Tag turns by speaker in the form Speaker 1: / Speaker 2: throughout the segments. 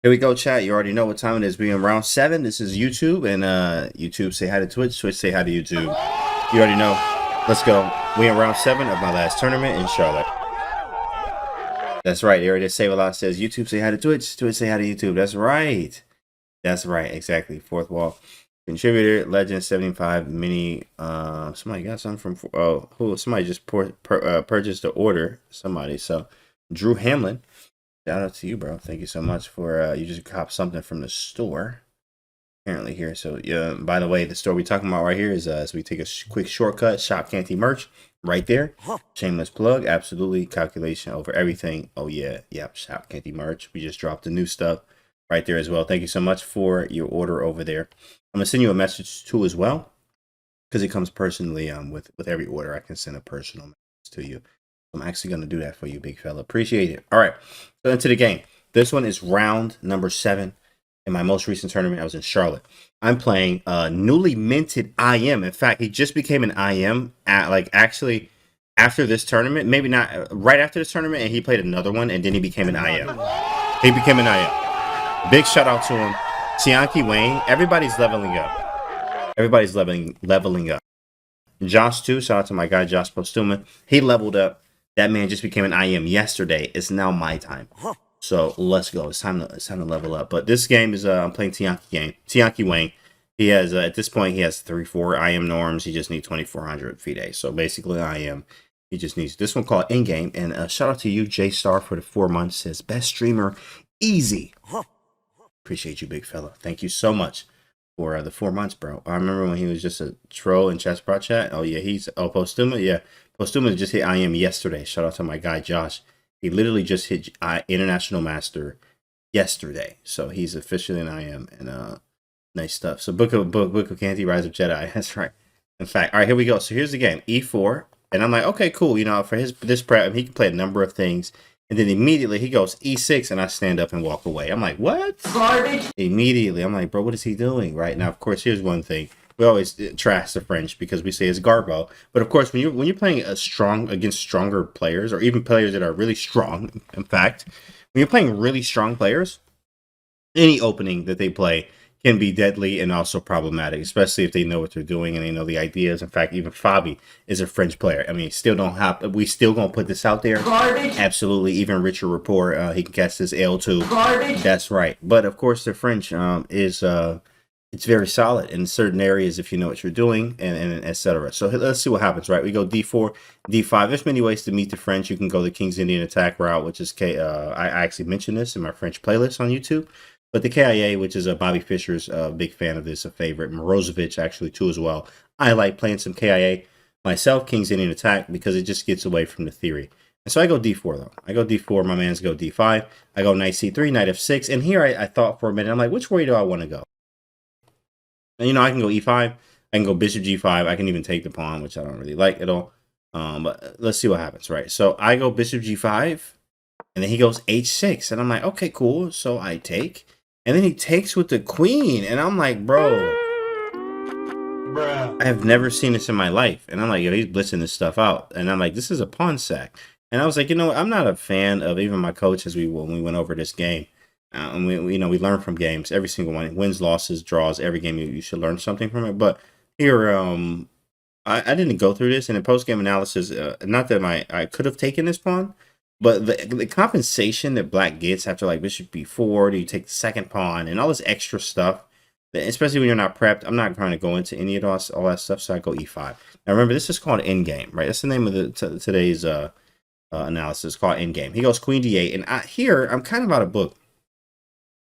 Speaker 1: Here we go, chat. You already know what time it is. We in round 7. This is YouTube, and YouTube say hi to Twitch. Twitch say hi to YouTube. You already know. Let's go. We in round 7 of my last tournament in Charlotte. That's right. They already say a lot. Says YouTube say hi to Twitch. Twitch say hi to YouTube. That's right. That's right. Exactly. Fourth wall contributor, legend 75 mini. Somebody got something from somebody just purchased the order. Somebody. So Drew Hamlin. Shout out to you, bro. Thank you so much for you just copped something from the store apparently here. So yeah, by the way, the store we talking about right here is as we take a quick shortcut, Shop Canty merch right there. Shameless plug, absolutely. Calculation over everything. Oh yeah, yep. Shop Canty merch. We just dropped the new stuff right there as well. Thank you so much for your order over there. I'm gonna send you a message too as well, because it comes personally. With every order, I can send a personal message to you. I'm actually going to do that for you, big fella. Appreciate it. All right. So into the game. This one is round number 7. In my most recent tournament, I was in Charlotte. I'm playing newly minted IM. In fact, he just became an IM actually after this tournament. Maybe not right after this tournament. And he played another one. And then he became an IM. He became an IM. Big shout out to him. Tianki Wayne. Everybody's leveling up. Everybody's leveling up. Josh too. Shout out to my guy, Josh Postuma. He leveled up. That man just became an IM yesterday. It's now my time. So let's go. It's time to level up. But this game is I'm playing Tianki Wayne. He has at this point he has 3-4 IM norms. He just needs 2400 FIDE. So basically IM. He just needs this one called Endgame. And shout out to you, J Star, for the 4 months. Says best streamer, easy. Appreciate you, big fella. Thank you so much for the 4 months, bro. I remember when he was just a troll in Chessboxing chat. Oh yeah, he's Postuma. Yeah. Postuma just hit IM yesterday. Shout out to my guy Josh. He literally just hit International Master yesterday. So he's officially an IM and nice stuff. So Book of Canty, Rise of Jedi. That's right. In fact, all right, here we go. So here's the game. E4. And I'm like, okay, cool. You know, for this prep, he can play a number of things. And then immediately he goes E6 and I stand up and walk away. I'm like, what? Garbage. Immediately. I'm like, bro, what is he doing? Right now, of course, here's one thing. We always trash the French because we say it's garbo. But of course, when you're playing against stronger players, or even players that are really strong, in fact, when you're playing really strong players, any opening that they play can be deadly and also problematic, especially if they know what they're doing and they know the ideas. In fact, even Fabi is a French player. I mean, we still gonna put this out there. Garbage. Absolutely. Even Richard Rapport, he can catch this L2. Garbage. That's right. But of course, the French it's very solid in certain areas if you know what you're doing, and etc. So let's see what happens, right? We go D4, D5. There's many ways to meet the French. You can go the King's Indian attack route, which is I actually mentioned this in my French playlist on YouTube. But the KIA, which is Bobby Fischer's big fan of this, a favorite. Morozevich actually too as well. I like playing some KIA myself, King's Indian attack, because it just gets away from the theory. And so I go D4 though. I go D4. My man's go D5. I go Knight C3, Knight F6. And here I thought for a minute. I'm like, which way do I want to go? And, you know, I can go E5, I can go Bishop G5, I can even take the pawn, which I don't really like at all. But let's see what happens, right? So I go Bishop G5, and then he goes H6, and I'm like, okay, cool. So I take, and then he takes with the queen, and I'm like, bro, I have never seen this in my life. And I'm like, yo, he's blitzing this stuff out. And I'm like, this is a pawn sack. And I was like, you know what? I'm not a fan of even my coach when we went over this game. And we learn from games, every single one, wins, losses, draws, every game you should learn something from it. But here, I didn't go through this, and in post-game analysis, not that I could have taken this pawn, but the compensation that black gets after like Bishop B4, do you take the second pawn, and all this extra stuff, especially when you're not prepped. I'm not trying to go into any of all that stuff, so I go E5. Now remember, this is called Endgame, right? That's the name of today's analysis, called Endgame. He goes Queen D8, and here I'm kind of out of book.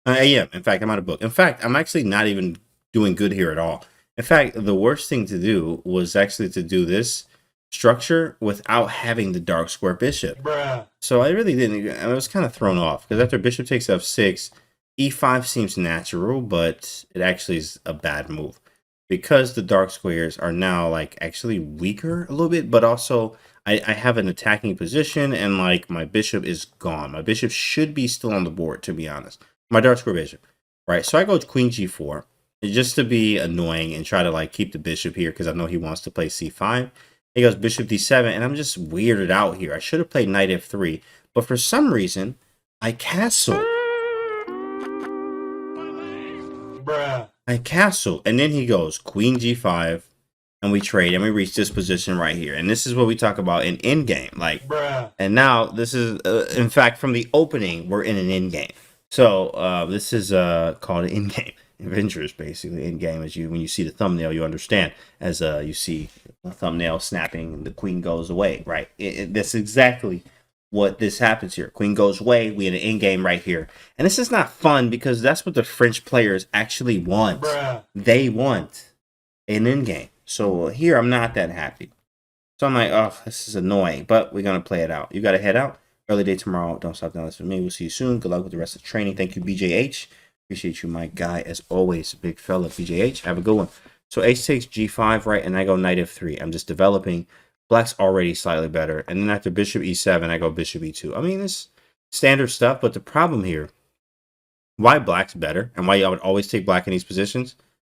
Speaker 1: I am. In fact, I'm out of book. In fact, I'm actually not even doing good here at all. In fact, the worst thing to do was actually to do this structure without having the dark square bishop. Bruh. So I really didn't. I was kind of thrown off because after bishop takes F6, E5 seems natural, but it actually is a bad move because the dark squares are now like actually weaker a little bit, but also I have an attacking position and like my bishop is gone. My bishop should be still on the board, to be honest. My dark square bishop, right? So I go to Queen G4 just to be annoying and try to like keep the bishop here because I know he wants to play C5. He goes Bishop D7, and I'm just weirded out here. I should have played Knight F3, but for some reason I castle. I castle, and then he goes queen g5, and we trade, and we reach this position right here. And this is what we talk about in endgame. Like, bruh. And now this is, in fact, from the opening, we're in an endgame. So this is called an endgame. Avengers, basically. Endgame, as when you see the thumbnail, you understand. As you see a thumbnail snapping, and the queen goes away, right? That's exactly what this happens here. Queen goes away. We in an endgame right here. And this is not fun because that's what the French players actually want. Bruh. They want an endgame. So here I'm not that happy. So I'm like, oh, this is annoying, but we're going to play it out. You got to head out. Early day tomorrow. Don't stop down. That's for me. We'll see you soon. Good luck with the rest of the training. Thank you, BJH. Appreciate you, my guy, as always. Big fella, BJH. Have a good one. So h takes g5, right? And I go knight f3. I'm just developing. Black's already slightly better. And then after bishop e7, I go bishop e2. I mean, it's standard stuff, but the problem here, why black's better and why I would always take black in these positions.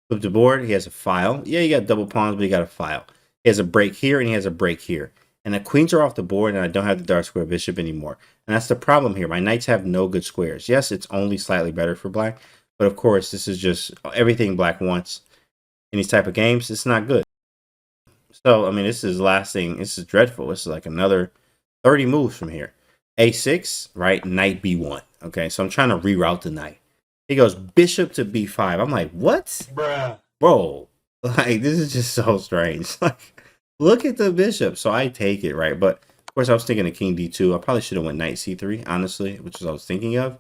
Speaker 1: Flip the board, he has a file. Yeah, you got double pawns, but you got a file. He has a break here and he has a break here. And the queens are off the board and I don't have the dark square bishop anymore. And that's the problem here. My knights have no good squares. Yes, it's only slightly better for black. But of course, this is just everything black wants in these type of games. It's not good. So, I mean, this is lasting. This is dreadful. This is like another 30 moves from here. A6, right? Knight B1. Okay, so I'm trying to reroute the knight. He goes bishop to B5. I'm like, what? Bruh. Bro, like, this is just so strange. Like, look at the bishop. So I take it, right? But, of course, I was thinking of king D2. I probably should have went knight C3, honestly, which is what I was thinking of. I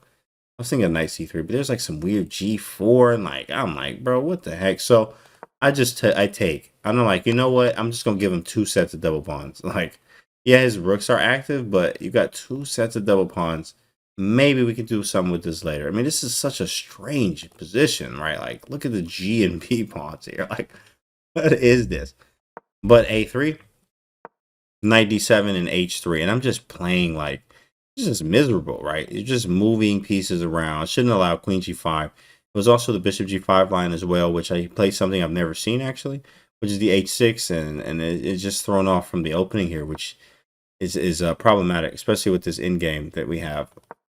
Speaker 1: was thinking of knight C3, but there's like some weird G4. And, like, I'm like, bro, what the heck? So I just, I take. I'm like, you know what? I'm just going to give him 2 sets of double pawns. Like, yeah, his rooks are active, but you got 2 sets of double pawns. Maybe we can do something with this later. I mean, this is such a strange position, right? Like, look at the G and B pawns here. Like, what is this? But A3, knight D7, and H3. And I'm just playing like, it's just miserable, right? You're just moving pieces around. I shouldn't allow queen G5. It was also the bishop G5 line as well, which I played something I've never seen, actually, which is the H6. And it's just thrown off from the opening here, which is problematic, especially with this endgame that we have.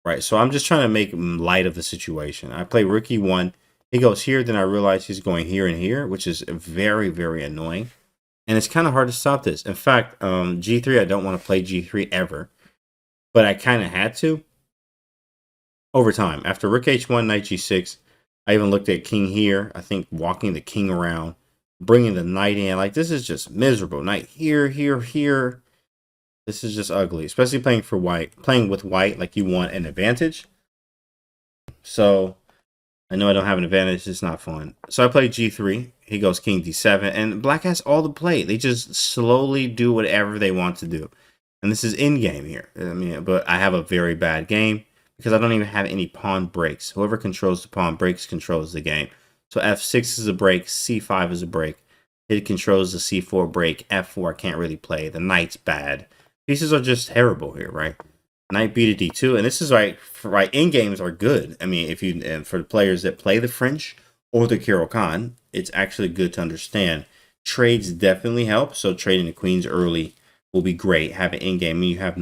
Speaker 1: Right, so I'm just trying to make light of the situation. I play rook e1. He goes here, then I realize he's going here and here, which is very, very annoying. And it's kind of hard to stop this. In fact, g3, I don't want to play g3 ever. But I kind of had to over time. After rook h1, knight g6, I even looked at king here. I think walking the king around, bringing the knight in. Like, this is just miserable. Knight here, here, here. This is just ugly, especially playing for white. Playing with white, like you want an advantage. So, I know I don't have an advantage. It's not fun. So, I play g3. He goes king d7. And black has all the play. They just slowly do whatever they want to do. And this is endgame here. I mean, but I have a very bad game because I don't even have any pawn breaks. Whoever controls the pawn breaks controls the game. So, f6 is a break. c5 is a break. It controls the c4 break. f4 I can't really play. The knight's bad. Pieces are just terrible here, right? Knight b to d2, and this is right. End games are good. I mean, if you and for the players that play the French or the Caro-Kann, it's actually good to understand. Trades definitely help. So trading the queens early will be great. Have an end game, and you have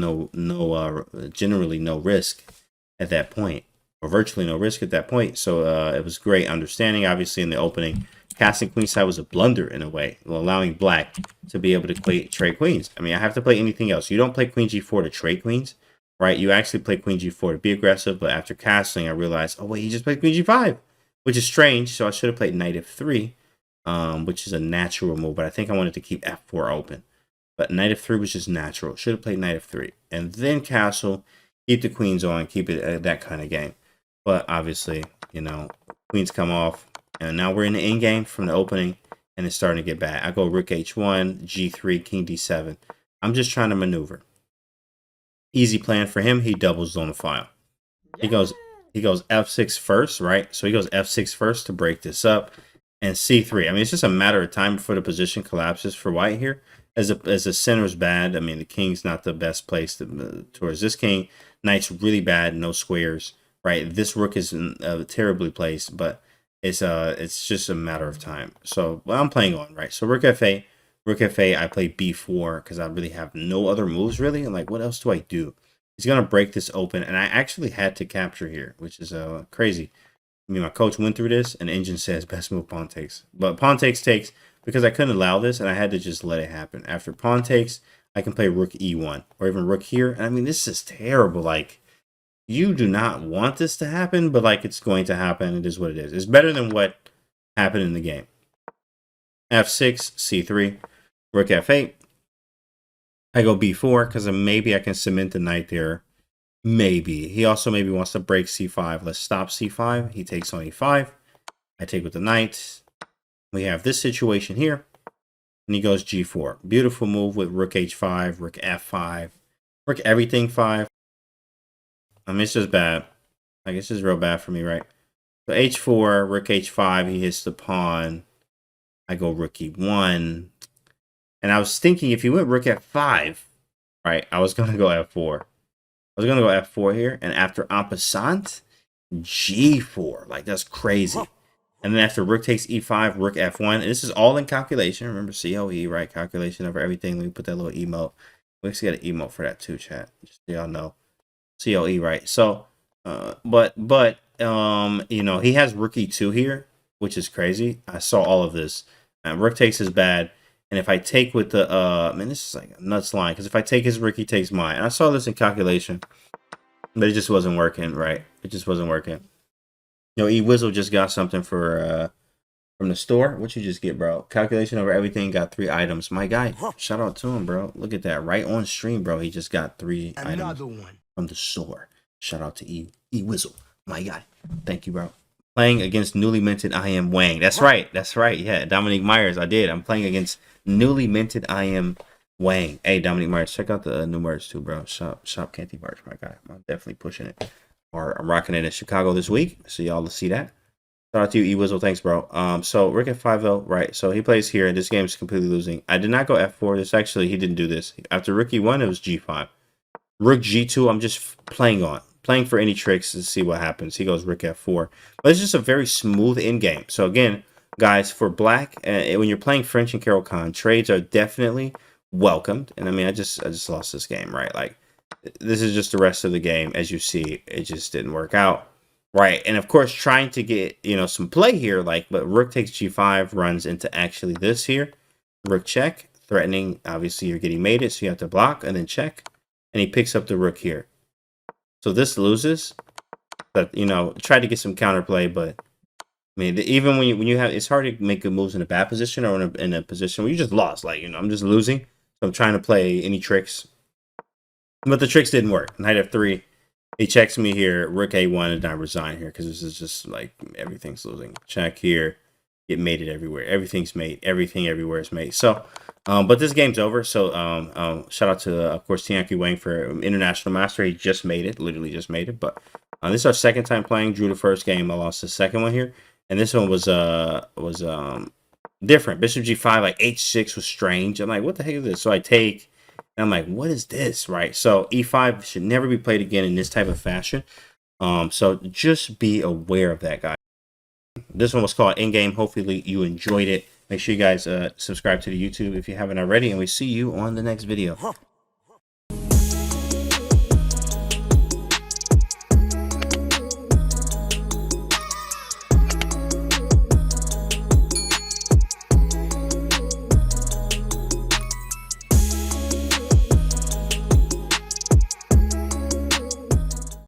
Speaker 1: generally no risk at that point, or virtually no risk at that point. So it was great understanding. Obviously, in the opening, casting queenside was a blunder in a way, allowing black to be able to trade queens. I mean, I have to play anything else. You don't play queen g4 to trade queens, right? You actually play queen g4 to be aggressive, but after casting, I realized, oh, wait, he just played queen g5, which is strange. So I should have played knight f3, which is a natural move, but I think I wanted to keep f4 open. But knight f3 was just natural. Should have played knight f3. And then castle, keep the queens on, keep it that kind of game. But obviously, you know, queens come off. And now we're in the end game from the opening, and it's starting to get bad. I go rook h1, g3, king d7. I'm just trying to maneuver. Easy plan for him. He doubles on the file. He goes f6 first, right? So he goes f6 first to break this up, and c3. I mean, it's just a matter of time before the position collapses for white here. As the center's bad, I mean, the king's not the best place towards this king. Knight's really bad, no squares, right? This rook is terribly placed, but it's just a matter of time. So I'm playing on, right? So rook f8, I play b4 because I really have no other moves really. I'm like, what else do I do? He's gonna break this open, and I actually had to capture here, which is crazy. me and my coach went through this, and engine says best move pawn takes. But pawn takes because I couldn't allow this, and I had to just let it happen. After pawn takes, I can play rook e1 or even rook here. And I mean, this is terrible. Like, you do not want this to happen, but like it's going to happen. It is what it is. It's better than what happened in the game. f6, c3, rook f8. I go b4 because maybe I can cement the knight there. Maybe. He also maybe wants to break c5. Let's stop c5. He takes on e5. I take with the knight. We have this situation here. And he goes g4. Beautiful move with rook h5, rook f5, rook everything 5. I mean, it's just bad. Like, it's just real bad for me, right? So h4, rook h5. He hits the pawn. I go rook e1. And I was thinking if he went rook f5, right, I was going to go f4. I was going to go f4 here. And after en passant, g4. Like, that's crazy. And then after rook takes e5, rook f1. And this is all in calculation. Remember, COE, right? Calculation over everything. Let me put that little emote. We actually got an emote for that too, chat. Just so y'all know. COE, right? So, but you know, he has rook e2 here, which is crazy. I saw all of this. Rook takes is bad. And if I take with the, man, this is like a nuts line. Because if I take his rook, he takes mine. And I saw this in calculation. But it just wasn't working, right? It just wasn't working. You know, E-Wizzle just got something for from the store. What you just get, bro? Calculation over everything. Got 3 items. My guy, shout out to him, bro. Look at that. Right on stream, bro. He just got 3 items from the store. Shout out to E-Wizzle. My guy. Thank you, bro. Playing against newly minted I Am Wang. That's right. That's right. Yeah, Dominique Myers. I did. I'm playing against newly minted I Am Wang. Hey, Dominique Myers, check out the new merch too, bro. Shop Canty merch, my guy. I'm definitely pushing it. Or I'm rocking it in Chicago this week, so y'all will see that. Shout out to you, E-Wizzle. Thanks, bro. So rook f5 though, right? So he plays here, and this game is completely losing. I did not go f4. This actually, he didn't do this. After rook e1, it was g5. Rook g2, I'm just playing for any tricks to see what happens. He goes rook f4. But it's just a very smooth end game. So again, guys, for black, when you're playing French and Carol Khan, trades are definitely welcomed. And I mean, I just lost this game, right? Like, this is just the rest of the game. As you see, it just didn't work out, right? And of course, trying to get, you know, some play here, like, but rook takes g5 runs into actually this here. Rook check, threatening. Obviously, you're getting mated, so you have to block and then check. And he picks up the rook here. So this loses. But, you know, try to get some counterplay, but I mean, even when you have, it's hard to make good moves in a bad position or in a position where you just lost. Like, you know, I'm just losing. So I'm trying to play any tricks. But the tricks didn't work. Knight f3. He checks me here. Rook a1, and I resign here because this is just like everything's losing. Check here. Get mated everywhere. Everything's mate. Everything everywhere is mate. So, but this game's over. So, shout out to, of course, Tianqi Wang for International Master. He just made it. Literally just made it. But this is our second time playing. Drew the first game. I lost the second one here. And this one was different. Bishop g5, like h6 was strange. I'm like, what the heck is this? So I take. And I'm like, what is this, right? So e5 should never be played again in this type of fashion. So just be aware of that, guys. This one was called Endgame. Hopefully you enjoyed it. Make sure you guys subscribe to the YouTube if you haven't already. And we see you on the next video.